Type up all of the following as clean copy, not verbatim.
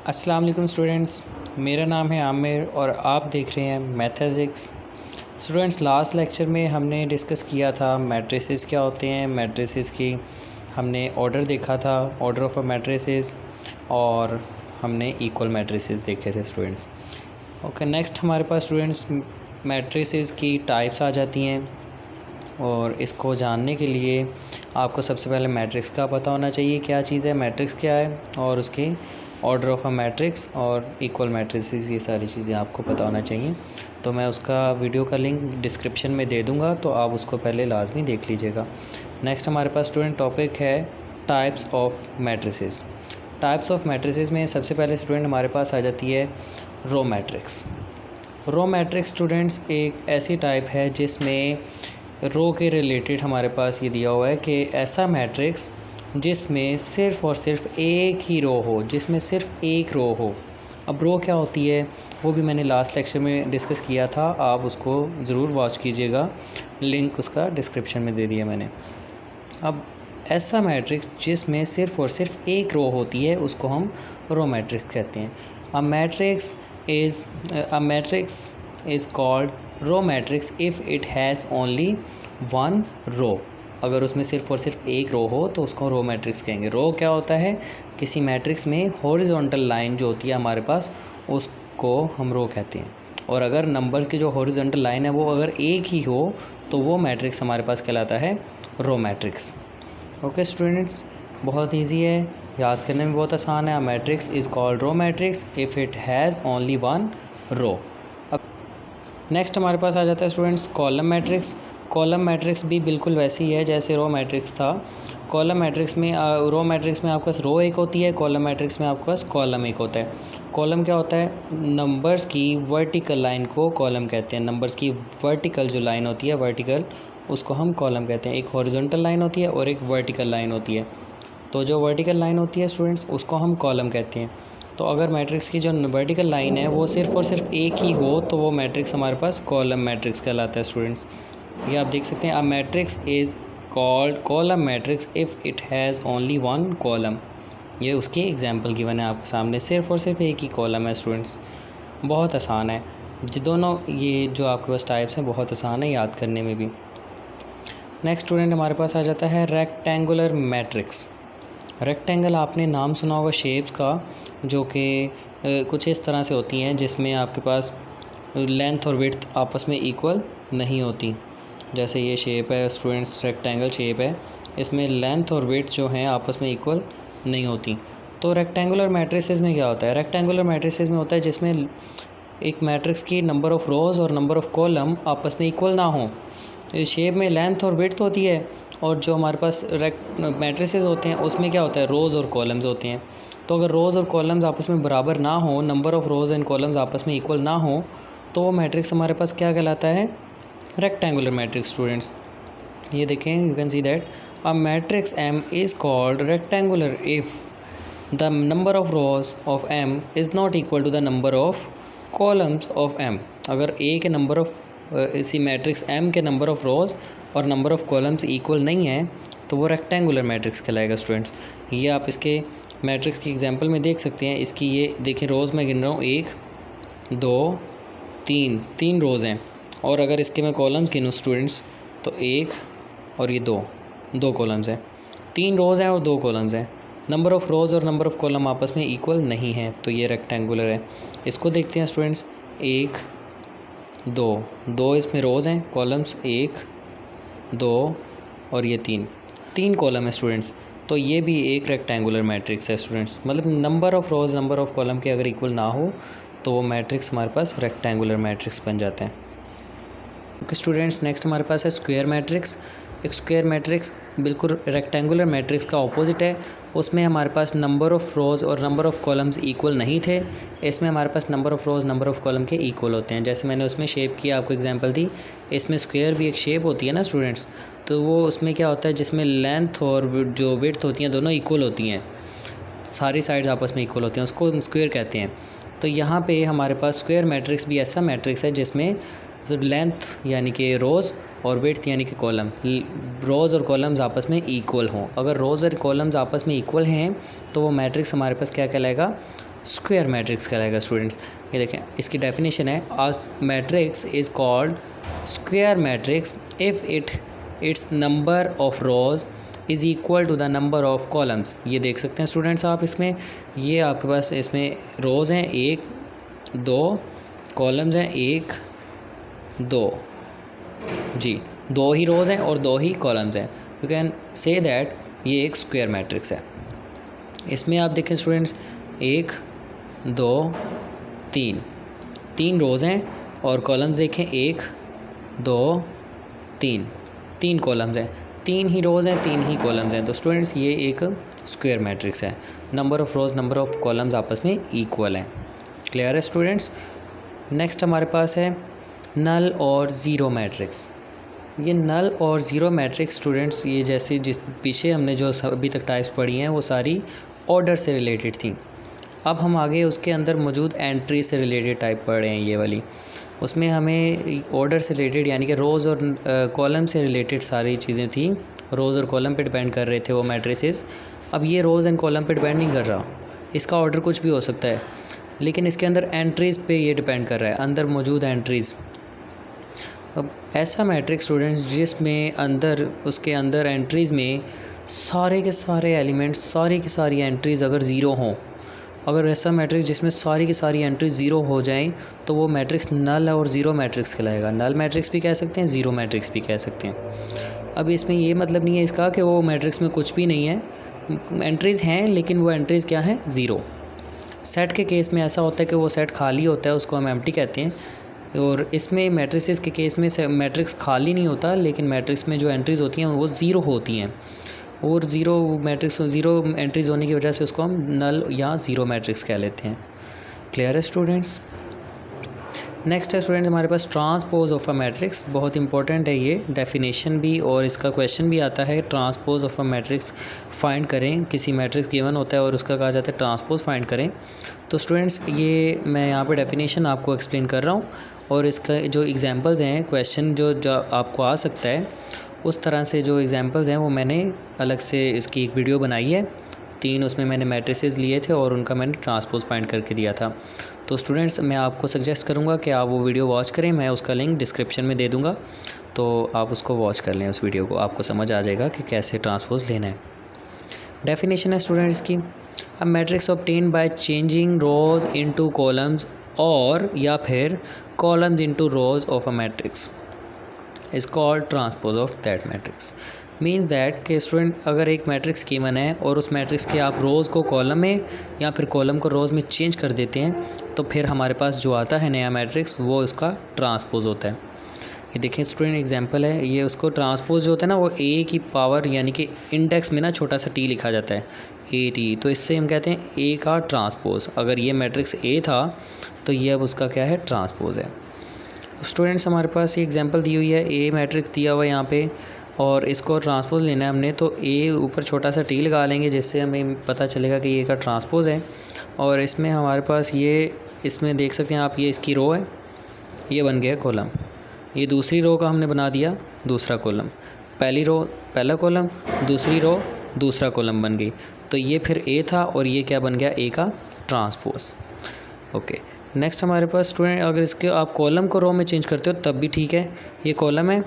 अस्सलाम वालेकुम स्टूडेंट्स, मेरा नाम है आमिर और आप देख रहे हैं मैथमेटिक्स। स्टूडेंट्स, लास्ट लेक्चर में हमने डिस्कस किया था मैट्रिसेस क्या होते हैं। मैट्रिसेस की हमने ऑर्डर देखा था, ऑर्डर ऑफ अ मैट्रिसेस, और हमने इक्वल मैट्रिसेस देखे थे स्टूडेंट्स। ओके, नेक्स्ट हमारे पास स्टूडेंट्स मैट्रिसेस की टाइप्स आ जाती हैं, और इसको जानने के लिए आपको सबसे पहले मैट्रिक्स का पता होना चाहिए क्या चीज़ है, मैट्रिक्स क्या है, और उसके ऑर्डर ऑफ अ मैट्रिक्स और इक्वल मैट्रिसेस, ये सारी चीज़ें आपको पता होना चाहिए। तो मैं उसका वीडियो का लिंक डिस्क्रिप्शन में दे दूँगा, तो आप उसको पहले लाजमी देख लीजिएगा। नेक्स्ट हमारे पास स्टूडेंट टॉपिक है types of matrices. Types of matrices में सबसे पहले स्टूडेंट हमारे पास आ जाती है row matrix. Row matrix students एक ऐसी टाइप है जिसमें रो के रिलेटेड हमारे पास ये दिया हुआ है कि ऐसा मैट्रिक्स जिसमें सिर्फ़ और सिर्फ एक ही रो हो, जिसमें सिर्फ एक रो हो। अब रो क्या होती है वो भी मैंने लास्ट लेक्चर में डिस्कस किया था, आप उसको ज़रूर वॉच कीजिएगा, लिंक उसका डिस्क्रिप्शन में दे दिया मैंने। अब ऐसा मैट्रिक्स जिसमें सिर्फ़ और सिर्फ एक रो होती है उसको हम रो मैट्रिक्स कहते हैं। A matrix is called row matrix if it has only one row. अगर उसमें सिर्फ़ और सिर्फ एक रो हो तो उसको रो मैट्रिक्स कहेंगे। रो क्या होता है, किसी मैट्रिक्स में हॉरिजॉन्टल लाइन जो होती है हमारे पास, उसको हम रो कहते हैं। और अगर नंबर्स की जो हॉरिजॉन्टल लाइन है वो अगर एक ही हो तो वो मैट्रिक्स हमारे पास कहलाता है रो मैट्रिक्स। ओके स्टूडेंट्स, बहुत इजी है, याद करने में बहुत आसान है। Matrix is called row matrix if it has only one row. अब नेक्स्ट हमारे पास आ जाता है students column matrix. Column matrix भी बिल्कुल वैसी ही है जैसे रो मैट्रिक्स था। कॉलम मैट्रिक्स में रो मैट्रिक्स में आपके पास रो एक होती है, कॉलम मैट्रिक्स में आपके पास कॉलम एक होता है। कॉलम क्या होता है, नंबर्स की वर्टिकल लाइन को कॉलम कहते हैं। नंबर्स की वर्टिकल जो लाइन होती है, वर्टिकल, उसको हम कॉलम कहते हैं। एक हॉरिजॉन्टल लाइन होती है और एक वर्टिकल लाइन होती है। तो जो वर्टिकल लाइन होती है स्टूडेंट्स उसको हम कॉलम कहते हैं। तो अगर मैट्रिक्स की जो वर्टिकल लाइन है वो सिर्फ़ और सिर्फ एक ही हो तो वो मैट्रिक्स हमारे पास कॉलम मैट्रिक्स कहलाता है स्टूडेंट्स। ये आप देख सकते हैं, a matrix is called column matrix if it has only one column. ये उसकी एग्जांपल गिवन है आपके सामने, सिर्फ़ और सिर्फ एक ही कॉलम है स्टूडेंट्स। बहुत आसान है, दोनों ये जो आपके पास टाइप्स हैं बहुत आसान है याद करने में भी। नेक्स्ट स्टूडेंट हमारे पास आ जाता है रेक्टेंगुलर मैट्रिक्स। रेक्टेंगल आपने नाम सुना होगा शेप्स का, जो कि कुछ इस तरह से होती हैं जिसमें आपके पास लेंथ और विड्थ आपस में इक्वल नहीं होती। जैसे ये शेप है स्टूडेंट्स, रेक्टेंगल शेप है, इसमें लेंथ और विड्थ जो हैं आपस में इक्वल नहीं होती। तो रेक्टेंगुलर मैट्रिसेस में क्या होता है, रेक्टेंगुलर मैट्रिसेस में होता है जिसमें एक मैट्रिक्स की नंबर ऑफ़ रोज़ और नंबर ऑफ़ कॉलम आपस में इक्वल ना हो। इस शेप में लेंथ और विड्थ होती है, और जो हमारे पास मैट्रिसेस होते हैं उसमें क्या होता है, रोज़ और कॉलम्स होते हैं। तो अगर रोज़ और कॉलम्स आपस में बराबर ना हो, number of rows and columns आपस में इक्वल ना हो, तो वो मैट्रिक्स हमारे पास क्या कहलाता है, रेक्टेंगुलर मैट्रिक्स स्टूडेंट्स। ये देखें, you can see that a matrix M is called rectangular if the number of rows of M is not equal to the number of columns of M. अगर A के number of इसी matrix M के number of rows और number of columns equal नहीं है तो वो rectangular matrix कहलाएगा स्टूडेंट्स। ये आप इसके मैट्रिक्स की एग्जांपल में देख सकते हैं। इसकी ये देखें, रोज़ मैं गिन रहा हूँ, 1 2 3, 3 रोज़ हैं। और अगर इसके मैं कॉलम्स गिनूँ स्टूडेंट्स तो 1 और ये 2 कॉलम्स हैं। 3 रोज़ हैं और 2 कॉलम्स हैं। नंबर ऑफ़ रोज़ और नंबर ऑफ़ कॉलम आपस में इक्वल नहीं है, तो ये रेक्टेंगुलर है। इसको देखते हैं स्टूडेंट्स, 1 2 इसमें रोज़ हैं, कॉलम्स 1 2 और ये 3 कॉलम है स्टूडेंट्स। तो ये भी एक रेक्टेंगुलर मैट्रिक्स है स्टूडेंट्स। मतलब number of rows number of column के अगर इक्वल ना हो तो वो मैट्रिक्स हमारे पास रेक्टेंगुलर मैट्रिक्स बन जाते हैं। ओके स्टूडेंट्स, नेक्स्ट हमारे पास है स्क्वायर मैट्रिक्स। एक स्क्वायर मैट्रिक्स बिल्कुल रेक्टेंगुलर मैट्रिक्स का ऑपोजिट है। उसमें हमारे पास नंबर ऑफ़ रोज़ और नंबर ऑफ़ कॉलम्स इक्वल नहीं थे। इसमें हमारे पास number of rows number of column के इक्वल होते हैं। जैसे मैंने उसमें शेप की आपको एग्जांपल दी, इसमें स्क्वायर भी एक शेप होती है ना स्टूडेंट्स। तो वो उसमें क्या होता है, जिसमें लेंथ और जो विड्थ होती हैं दोनों इक्वल होती हैं, सारी साइड्स आपस में इक्वल होती हैं, उसको हम स्क्वायर कहते हैं। तो यहाँ पे हमारे पास स्क्वायर मैट्रिक्स भी ऐसा मैट्रिक्स है जिसमें जो लेंथ यानी कि रोज़ और विड्थ यानी कि कॉलम, रोज़ और कॉलम्स आपस में इक्वल हों। अगर रोज़ और कॉलम्स आपस में इक्वल हैं तो वो मैट्रिक्स हमारे पास क्या कहलाएगा, स्क्वायर मैट्रिक्स कहलाएगा स्टूडेंट्स। ये देखें इसकी डेफिनेशन है, आज matrix is called square matrix if its number of rows is equal to the number of columns. ये देख सकते हैं स्टूडेंट्स आप इसमें, ये आपके पास इसमें रोज़ हैं 1 2, कॉलम्स हैं 1 2 जी, 2 ही रोज़ हैं और 2 ही कॉलम्स हैं। यू कैन से दैट ये एक स्क्वायर मैट्रिक्स है। इसमें आप देखें स्टूडेंट्स 1 2 3, 3 रोज़ हैं और कॉलम्स देखें 1 2 3, 3 कॉलम्स हैं, 3 ही रोज़ हैं 3 ही कॉलम्स हैं। तो स्टूडेंट्स ये एक स्क्वायर मैट्रिक्स है, number of rows number of columns आपस में इक्वल हैं। क्लियर है स्टूडेंट्स। नेक्स्ट हमारे पास है नल और ज़ीरो मैट्रिक्स। ये नल और ज़ीरो मैट्रिक्स स्टूडेंट्स, ये जैसे जिस पीछे हमने जो अभी तक टाइप्स पढ़ी हैं वो सारी ऑर्डर से रिलेटेड थी। अब हम आगे उसके अंदर मौजूद एंट्री से रिलेटेड टाइप पढ़ रहे हैं ये वाली। उसमें हमें ऑर्डर से रिलेटेड यानी कि रोज़ और कॉलम से रिलेटेड सारी चीज़ें थी, रोज़ और कॉलम पे डिपेंड कर रहे थे वो मैट्रिसेस। अब ये रोज़ एंड कॉलम पे डिपेंड नहीं कर रहा, इसका ऑर्डर कुछ भी हो सकता है, लेकिन इसके अंदर एंट्रीज़ पे ये डिपेंड कर रहा है, अंदर मौजूद एंट्रीज़। अब ऐसा मैट्रिक्स स्टूडेंट्स जिसमें अंदर उसके अंदर एंट्रीज़ में सारे के सारे एलिमेंट्स, सारी की सारी एंट्रीज़ अगर ज़ीरो हों, अगर ऐसा मैट्रिक्स जिसमें सारी की सारी एंट्री ज़ीरो हो जाएं तो वो मैट्रिक्स नल और ज़ीरो मैट्रिक्स कहलाएगा। नल मैट्रिक्स भी कह सकते हैं, ज़ीरो मैट्रिक्स भी कह सकते हैं। अब इसमें ये मतलब नहीं है इसका कि वो मैट्रिक्स में कुछ भी नहीं है, एंट्रीज़ हैं लेकिन वो एंट्रीज़ क्या हैं, ज़ीरो। सेट के केस में ऐसा होता है कि वो सेट खाली होता है, उसको हम एम्प्टी कहते हैं। और इसमें मैट्रिसेस के केस में मैट्रिक्स खाली नहीं होता, लेकिन मैट्रिक्स में जो एंट्रीज़ होती हैं वो ज़ीरो होती हैं, और ज़ीरो मैट्रिक्स ज़ीरो एंट्रीज़ होने की वजह से उसको हम नल या ज़ीरो मैट्रिक्स कह लेते हैं। क्लियर है स्टूडेंट्स। नेक्स्ट है स्टूडेंट्स हमारे पास ट्रांसपोज ऑफ अ मैट्रिक्स। बहुत इंपॉर्टेंट है ये डेफिनेशन भी, और इसका क्वेश्चन भी आता है। Transpose of a matrix find करें, किसी मैट्रिक्स गिवन होता है और उसका कहा जाता है ट्रांसपोज फाइंड करें। तो स्टूडेंट्स ये मैं यहाँ पे डेफिनेशन आपको एक्सप्लेन कर रहा हूँ, और इसका जो एग्जांपल्स हैं, क्वेश्चन जो आपको आ सकता है उस तरह से जो एग्जांपल्स हैं वो मैंने अलग से इसकी एक वीडियो बनाई है। 3 उसमें मैंने मैट्रिसेस लिए थे और उनका मैंने ट्रांसपोज फाइंड करके दिया था। तो स्टूडेंट्स मैं आपको सजेस्ट करूँगा कि आप वो वीडियो वॉच करें, मैं उसका लिंक डिस्क्रिप्शन में दे दूँगा, तो आप उसको वॉच कर लें। उस वीडियो को आपको समझ आ जाएगा कि कैसे ट्रांसपोज लेना है। डेफिनेशन है स्टूडेंट्स की, a matrix obtain by changing rose into columns, और या फिर columns into rose of a matrix is called transpose of that matrix. Means that कि स्टूडेंट अगर एक मैट्रिक्स गिवन है और उस मैट्रिक्स के आप रोज़ को कॉलम में या फिर कॉलम को रोज़ में चेंज कर देते हैं, तो फिर हमारे पास जो आता है नया मैट्रिक्स वो इसका ट्रांसपोज होता है। ये देखिए स्टूडेंट एग्जांपल है, ये उसको ट्रांसपोज जो होता है ना वो ए की पावर यानी कि इंडेक्स में ना छोटा सा टी लिखा जाता है, ए टी, तो इससे हम कहते हैं ए का ट्रांसपोज। अगर ये मैट्रिक्स ए था तो ये अब उसका क्या है, ट्रांसपोज है। स्टूडेंट्स हमारे पास ये एग्जांपल दी हुई है, ए मैट्रिक्स दिया हुआ है यहाँ पे, और इसको ट्रांसपोज लेना है हमने, तो ए ऊपर छोटा सा टी लगा लेंगे जिससे हमें पता चलेगा कि ये का ट्रांसपोज है। और इसमें हमारे पास ये, इसमें देख सकते हैं आप, ये इसकी रो है, ये बन गया कॉलम। ये दूसरी रो का हमने बना दिया दूसरा कॉलम, पहली रो पहला कॉलम, दूसरी रो दूसरा कॉलम बन गई। तो ये फिर ए था और ये क्या बन गया, ए का ट्रांसपोज। ओके, नेक्स्ट हमारे पास स्टूडेंट अगर इसके आप कॉलम को रो में चेंज करते हो तब भी ठीक है। ये कॉलम है,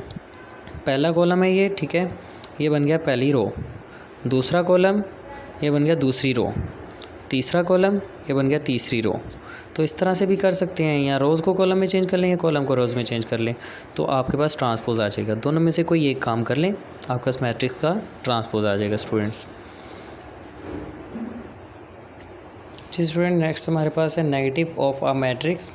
पहला कॉलम है ये, ठीक है, ये बन गया पहली रो, दूसरा कॉलम ये बन गया दूसरी रो, तीसरा कॉलम ये बन गया तीसरी रो। तो इस तरह से भी कर सकते हैं, या रोज़ को कॉलम में चेंज कर लें या कॉलम को रोज़ में चेंज कर लें, तो आपके पास ट्रांसपोज आ जाएगा। दोनों में से कोई एक काम कर लें, आपके पास मैट्रिक्स का ट्रांसपोज आ जाएगा स्टूडेंट्स। जी स्टूडेंट, नेक्स्ट हमारे पास है negative of a matrix.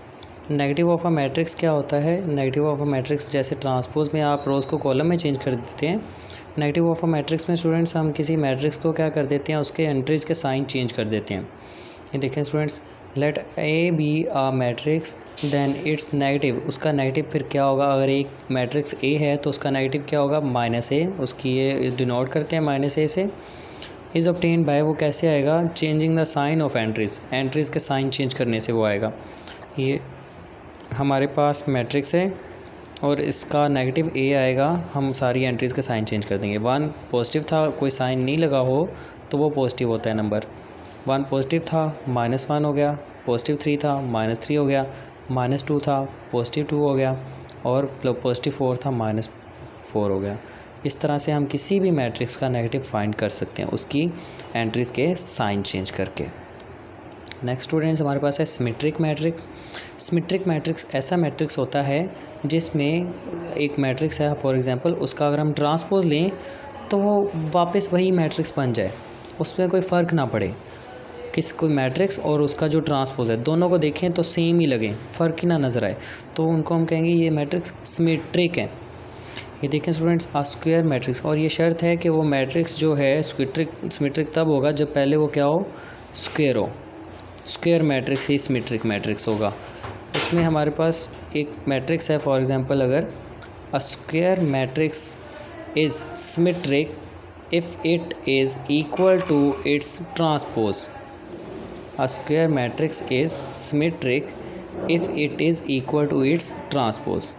Negative of a matrix क्या होता है, नेगेटिव ऑफ अ मैट्रिक्स जैसे ट्रांसपोज में आप रोज़ को कॉलम में चेंज कर देते हैं, नेगेटिव ऑफ अ मैट्रिक्स में स्टूडेंट्स हम किसी मैट्रिक्स को क्या कर देते हैं, उसके एंट्रीज़ के साइन चेंज कर देते हैं। ये देखें students, let A be a matrix then its negative, उसका नेगेटिव फिर क्या होगा, अगर एक मैट्रिक्स ए है तो उसका नेगेटिव क्या होगा, -a, उसकी ये डिनोट करते हैं -a से। इज़ ऑब्टेन बाय, वो कैसे आएगा, changing the sign of entries, entries के साइन चेंज करने से वो आएगा। ये हमारे पास मैट्रिक्स है और इसका नेगेटिव ए आएगा, हम सारी एंट्रीज़ का साइन चेंज कर देंगे। 1 पॉजिटिव था, कोई साइन नहीं लगा हो तो वो पॉजिटिव होता है नंबर। 1 पॉजिटिव था, -1 हो गया। पॉजिटिव 3 था, -3 हो गया। -2 था, पॉजिटिव 2 हो गया। और पॉजिटिव 4 था, -4 हो गया। इस तरह से हम किसी भी मैट्रिक्स का नेगेटिव फाइंड कर सकते हैं उसकी एंट्रीज़ के साइन चेंज करके। नेक्स्ट स्टूडेंट्स हमारे पास है सिमेट्रिक मैट्रिक्स। सिमेट्रिक मैट्रिक्स ऐसा मैट्रिक्स होता है जिसमें एक मैट्रिक्स है, फॉर एग्जांपल उसका अगर हम ट्रांसपोज लें तो वो वापस वही मैट्रिक्स बन जाए, उसमें कोई फ़र्क ना पड़े। कोई मैट्रिक्स और उसका जो ट्रांसपोज है दोनों को देखें तो सेम ही लगे, फ़र्क ही ना नज़र आए, तो उनको हम कहेंगे ये मैट्रिक्स सिमेट्रिक है। ये देखें स्टूडेंट्स, स्क्वायर मैट्रिक्स, और ये शर्त है कि वो मैट्रिक्स जो है सिमेट्रिक तब होगा जब पहले वो क्या हो, स्क्वायर हो। स्क्वायर मैट्रिक्स ही सिमेट्रिक मैट्रिक्स होगा। इसमें हमारे पास एक मैट्रिक्स है, फॉर एग्जांपल अगर a square matrix is symmetric if it is equal to its transpose. A square matrix is symmetric if it is equal to its transpose.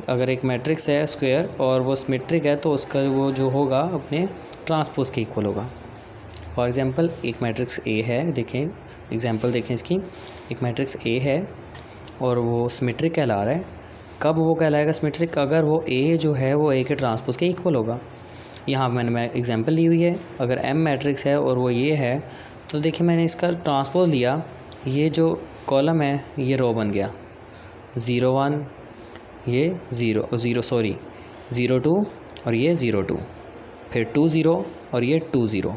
अगर एक matrix है square और वो सिमेट्रिक है तो उसका वो जो होगा अपने ट्रांसपोज के इक्वल होगा। फॉर एग्जांपल एक मैट्रिक्स ए है, देखें एग्जांपल देखें इसकी, एक मैट्रिक्स ए है और वो सिमेट्रिक कहला रहा है। कब वो कहलाएगा सिमेट्रिक, अगर वो ए जो है वो ए के ट्रांसपोज के इक्वल होगा। यहाँ मैंने एग्जांपल ली हुई है, अगर एम मैट्रिक्स है और वो ये है तो देखिए मैंने इसका ट्रांसपोज लिया, ये जो कॉलम है ये रो बन गया, 0 1 ये 0 2 और ये 0 2, फिर 2 0 और ये 2 0।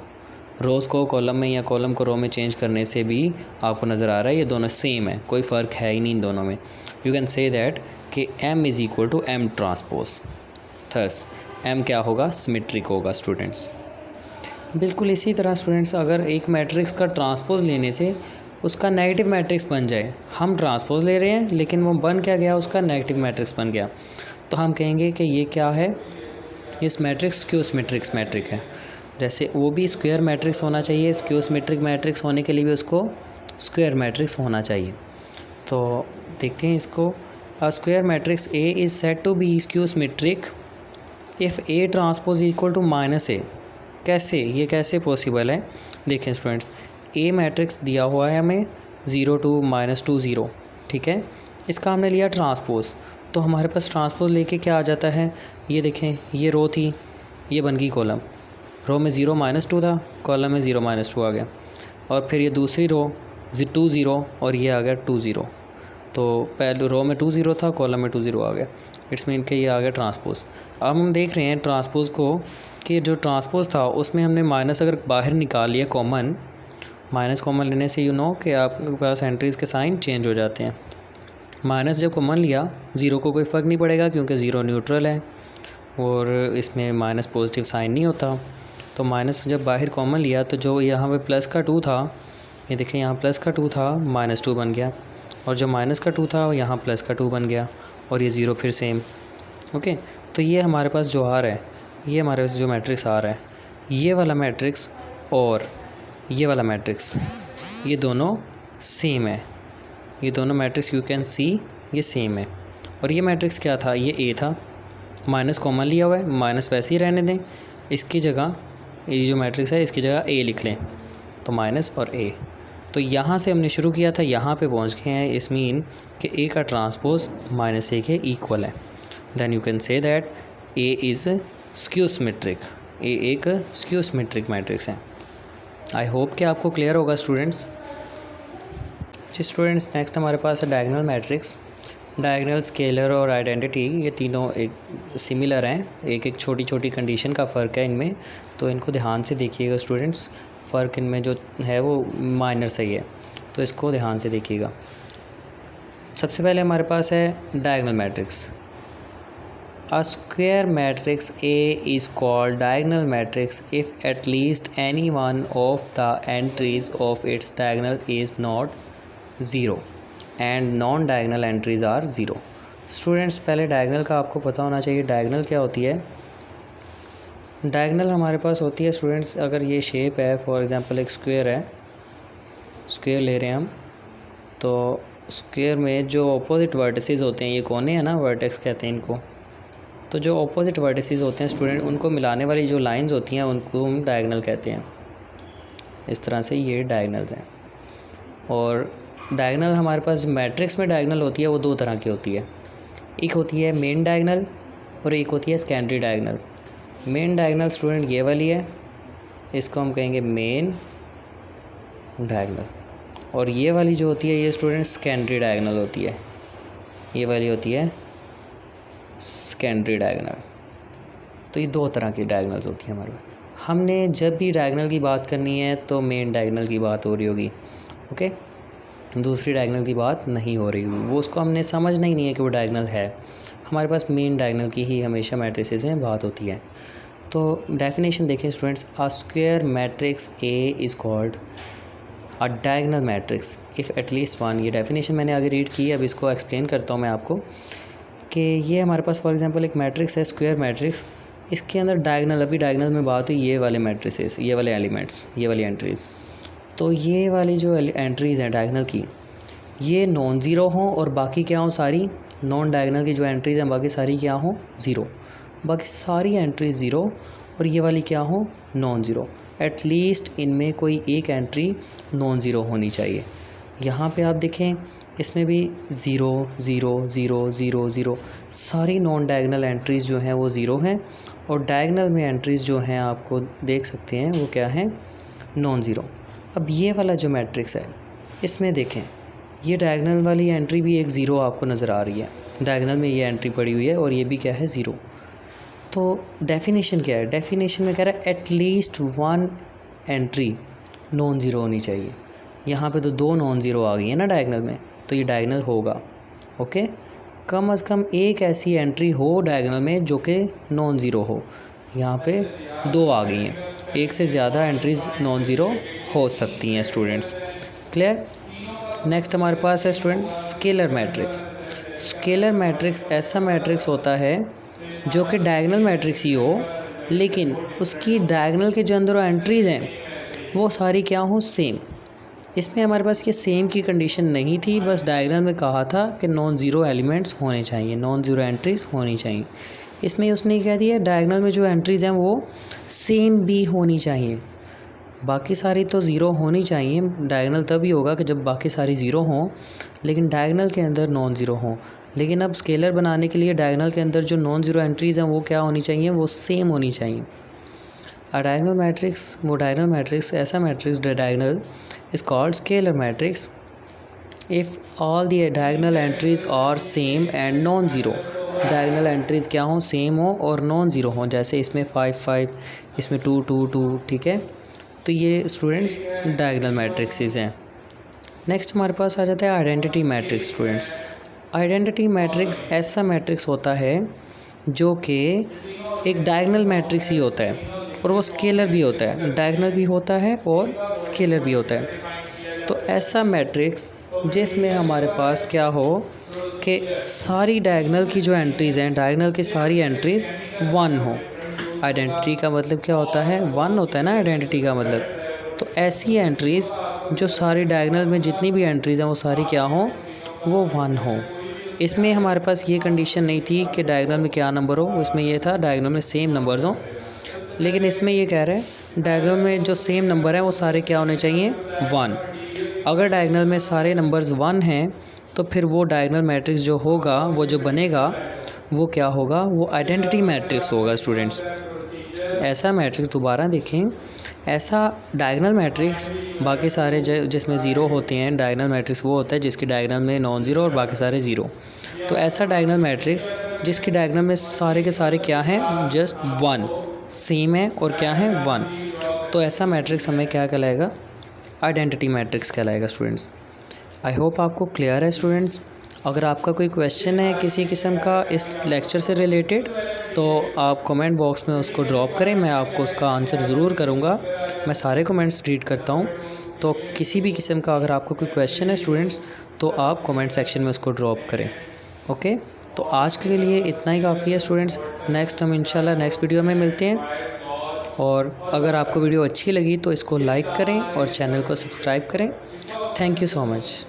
रोज़ को कॉलम में या कॉलम को रो में चेंज करने से भी आपको नज़र आ रहा है ये दोनों सेम है, कोई फ़र्क है ही नहीं इन दोनों में। यू कैन से दैट कि m is equal to m transpose, thus m क्या होगा, सिमेट्रिक होगा स्टूडेंट्स। बिल्कुल इसी तरह स्टूडेंट्स अगर एक मैट्रिक्स का ट्रांसपोज लेने से उसका नेगेटिव मैट्रिक्स बन जाए, हम ट्रांसपोज ले रहे हैं लेकिन वो बन क्या गया, उसका नेगेटिव मैट्रिक्स बन गया, तो हम कहेंगे कि ये क्या है, इस मैट्रिक्स स्क्यू सिमेट्रिक मैट्रिक है। जैसे वो भी स्क्वायर मैट्रिक्स होना चाहिए, स्क्यू सिमेट्रिक मैट्रिक्स होने के लिए भी उसको स्क्वायर मैट्रिक्स होना चाहिए। तो देखते हैं इसको, a square matrix A is said to be skew symmetric if A transpose equal to -a। कैसे, ये कैसे पॉसिबल है, देखें स्टूडेंट्स, ए मैट्रिक्स दिया हुआ है हमें 0 2 -2 0, ठीक है, इसका हमने लिया ट्रांसपोज, तो हमारे पास ट्रांसपोज लेके क्या आ जाता है, ये देखें ये रो थी, ये बन गई कॉलम, रो में 0 -2 था, कॉलम में 0 -2 आ गया, और फिर ये दूसरी रो 2 0 और ये आ गया 2 0, तो पहले रो में 2 0 था, कॉलम में 2 0 आ गया, इट्स मीन के ये आ गया ट्रांसपोज। अब हम देख रहे हैं ट्रांसपोज को कि जो ट्रांसपोज था उसमें हमने माइनस अगर बाहर निकाल लिया कॉमन, माइनस कॉमन लेने से यू नो कि आपके पास एंट्रीज़ के साइन चेंज हो जाते हैं। माइनस जब कॉमन लिया, 0 को कोई फ़र्क नहीं पड़ेगा क्योंकि 0 न्यूट्रल है और इसमें माइनस पॉजिटिव साइन नहीं होता, तो माइनस जब बाहर कॉमन लिया तो जो यहाँ पे प्लस का 2 था, ये देखें यहाँ प्लस का 2 था, -2 बन गया, और जो माइनस का 2 था यहाँ प्लस का 2 बन गया, और ये 0 फिर सेम। ओके, तो ये हमारे पास जो आ रहा है, ये हमारे पास जो मैट्रिक्स आ रहा है, ये वाला मैट्रिक्स और ये वाला मैट्रिक्स, ये दोनों सेम है, ये दोनों मैट्रिक्स यू कैन सी ये सेम है। और ये मैट्रिक्स क्या था, ये ए था, माइनस कॉमन लिया हुआ है, माइनस वैसे ही रहने दें, इसकी जगह ये जो मैट्रिक्स है इसकी जगह ए लिख लें, तो माइनस और ए, तो यहाँ से हमने शुरू किया था, यहाँ पे पहुँच गए हैं, इस मीन कि ए का ट्रांसपोज -a के इक्वल है, then you can say that A is skew symmetric, A एक स्क्यू सिमेट्रिक मैट्रिक्स है। आई होप कि आपको क्लियर होगा स्टूडेंट्स। जी स्टूडेंट्स, नेक्स्ट हमारे पास है डायगोनल मैट्रिक्स। डायगोनल, स्केलर और आइडेंटिटी ये तीनों एक सिमिलर हैं, एक एक छोटी छोटी कंडीशन का फ़र्क है इनमें, तो इनको ध्यान से देखिएगा स्टूडेंट्स, फ़र्क इनमें जो है वो माइनर सही है, तो इसको ध्यान से देखिएगा। सबसे पहले हमारे पास है diagonal matrix. A square matrix A is called diagonal matrix if at least any one of the entries of its diagonal is not 0 and non-diagonal entries are 0। Students पहले डायगोनल का आपको पता होना चाहिए, डायगोनल क्या होती है। डायगोनल हमारे पास होती है स्टूडेंट्स, अगर ये शेप है, फॉर एग्जांपल एक स्क्वायर है, स्क्वायर ले रहे हैं हम, तो स्क्वायर में जो ऑपोजिट वर्टिसेस होते हैं, ये कोने हैं ना, वर्टेक्स कहते हैं इनको, तो जो ऑपोजिट वर्टिसेस होते हैं स्टूडेंट, उनको मिलाने वाली जो लाइंस होती हैं उनको हम डायगोनल कहते हैं। इस तरह से ये डायगोनल्स हैं। और डायगोनल हमारे पास मैट्रिक्स में डायगोनल होती है वो दो तरह की होती है, एक होती है मेन डायगोनल और एक होती है secondary diagonal. Main diagonal student ये वाली है, इसको हम कहेंगे मेन डायगोनल, और ये वाली जो होती है ये स्टूडेंट सेकेंडरी डायगोनल होती है, ये वाली होती है सेकेंडरी डायगोनल। तो ये दो तरह की डायगोनल्स होती है हमारे पास। हमने जब भी डायगोनल की बात करनी है तो मेन डायगोनल की बात हो रही होगी, ओके, दूसरी डायगोनल की बात नहीं हो रही होगी, वो उसको हमने समझना ही नहीं है कि वो डायगोनल है। हमारे पास मेन डायगोनल की ही हमेशा मैट्रिसेस में बात होती है। तो डेफिनेशन देखें students, a square matrix A is called a diagonal matrix if at least one. ये डेफिनेशन मैंने आगे रीड की, अब इसको एक्सप्लेन करता हूँ मैं आपको कि ये हमारे पास फॉर एग्जांपल एक मैट्रिक्स है स्क्वायर मैट्रिक्स, इसके अंदर डायगोनल, अभी डायगोनल में बात हुई ये वाले मैट्रिसेस, ये वाले एलिमेंट्स, ये वाली एंट्रीज़, तो ये वाली जो एंट्रीज़ हैं डायगोनल की ये नॉन ज़ीरो हों और बाकी क्या हों, सारी नॉन डायगोनल की जो एंट्रीज़ हैं बाकी सारी क्या हों, ज़ीरो, बाकी सारी एंट्रीज ज़ीरो और ये वाली क्या हो, नॉन ज़ीरो। एटलीस्ट इनमें कोई एक एंट्री नॉन ज़ीरो होनी चाहिए। यहाँ पे आप देखें इसमें भी zero zero zero zero zero, सारी नॉन डायगोनल एंट्रीज़ जो हैं वो ज़ीरो हैं, और डायगोनल में एंट्रीज़ जो हैं आपको देख सकते हैं वो क्या हैं, नॉन ज़ीरो। अब ये वाला जो मैट्रिक्स है इसमें देखें ये डायगोनल वाली एंट्री भी एक ज़ीरो आपको नज़र आ रही है, डायगोनल में ये एंट्री पड़ी हुई है और ये भी क्या है, ज़ीरो। तो डेफिनेशन क्या है, डेफिनेशन में कह रहा है at least one entry non zero होनी चाहिए। यहाँ पे तो दो नॉन ज़ीरो आ गई है ना डायगोनल में, तो ये डायगोनल होगा, ओके। कम से कम एक ऐसी एंट्री हो डायगोनल में जो कि नॉन ज़ीरो हो, यहाँ पे दो आ गई हैं, एक से ज़्यादा एंट्रीज नॉन ज़ीरो हो सकती हैं स्टूडेंट्स, क्लियर। नेक्स्ट हमारे पास है student scalar matrix. Scalar matrix ऐसा मैट्रिक्स होता है जो कि डायगोनल मैट्रिक्स ही हो, लेकिन उसकी डायगोनल के जो अंदर एंट्रीज़ हैं वो सारी क्या हो, सेम। इसमें हमारे पास ये सेम की कंडीशन नहीं थी, बस डायगोनल में कहा था कि नॉन ज़ीरो एलिमेंट्स होने चाहिए, नॉन ज़ीरो एंट्रीज़ होनी चाहिए। इसमें उसने कह दिया डायगोनल में जो एंट्रीज़ हैं वो सेम भी होनी चाहिए, बाकी सारी तो ज़ीरो होनी चाहिए। डायगोनल तभी होगा कि जब बाकी सारी ज़ीरो हों लेकिन डायगोनल के अंदर नॉन ज़ीरो हों। लेकिन अब स्केलर बनाने के लिए डायगोनल के अंदर जो नॉन ज़ीरो एंट्रीज़ हैं वो क्या होनी चाहिए, वो सेम होनी चाहिए। डायगोनल मैट्रिक्स, वो डायगोनल मैट्रिक्स ऐसा matrix diagonal is called scalar matrix if all the diagonal entries are same and non zero. Diagonal entries क्या हों, सेम हो और नॉन ज़ीरो हों, जैसे इसमें 5 5, इसमें 2 2 2, ठीक है। तो ये स्टूडेंट्स डायगोनल मैट्रिक्सेस हैं। नेक्स्ट हमारे पास आ जाता है identity matrix. Students identity matrix ऐसा मैट्रिक्स होता है जो कि एक डायगोनल मैट्रिक्स ही होता है और वो स्केलर भी होता है, डायगोनल भी होता है और स्केलर भी होता है। तो ऐसा मैट्रिक्स जिसमें हमारे पास क्या हो कि सारी डायगोनल की जो एंट्रीज़ हैं, डायगोनल की सारी एंट्रीज़ वन हो। आइडेंटिटी का मतलब क्या होता है, वन होता है ना आइडेंटिटी का मतलब। तो ऐसी एंट्रीज़ जो सारी डायगोनल में जितनी भी एंट्रीज़ हैं वो सारी क्या हों, वो वन हो। इसमें हमारे पास ये कंडीशन नहीं थी कि डायगोनल में क्या नंबर हो, इसमें ये था डायगोनल में सेम नंबर्स हों। लेकिन इसमें ये कह रहे हैं डायगोनल में जो सेम नंबर हैं वो सारे क्या होने चाहिए, वन। अगर डायगोनल में सारे नंबर्स वन हैं तो फिर वो डायगोनल मैट्रिक्स जो होगा, वो जो बनेगा वो क्या होगा, वो आइडेंटिटी मैट्रिक्स होगा। स्टूडेंट्स ऐसा मैट्रिक्स दोबारा देखें, ऐसा डायगोनल मैट्रिक्स बाकी सारे जिसमें ज़ीरो होते हैं, डायगोनल मैट्रिक्स वो होता है जिसकी डायगोनल में नॉन ज़ीरो और बाकी सारे ज़ीरो। तो ऐसा डायगोनल मैट्रिक्स जिसकी डायगोनल में सारे के सारे क्या हैं, जस्ट वन, सेम है और क्या है, वन। तो ऐसा मैट्रिक्स हमें क्या कहलाएगा, आइडेंटिटी मैट्रिक्स कहलाएगा। स्टूडेंट्स आई होप आपको क्लियर है। स्टूडेंट्स अगर आपका कोई क्वेश्चन है किसी किस्म का इस लेक्चर से रिलेटेड तो आप कमेंट बॉक्स में उसको ड्रॉप करें, मैं आपको उसका आंसर ज़रूर करूँगा। मैं सारे कमेंट्स रीड करता हूँ, तो किसी भी किस्म का अगर आपको कोई क्वेश्चन है स्टूडेंट्स तो आप कमेंट सेक्शन में उसको ड्रॉप करें, ओके। तो आज के लिए इतना ही काफ़ी है स्टूडेंट्स, नेक्स्ट हम इंशाल्लाह नेक्स्ट वीडियो में मिलते हैं। और अगर आपको वीडियो अच्छी लगी तो इसको लाइक करें और चैनल को सब्सक्राइब करें। Thank you so much.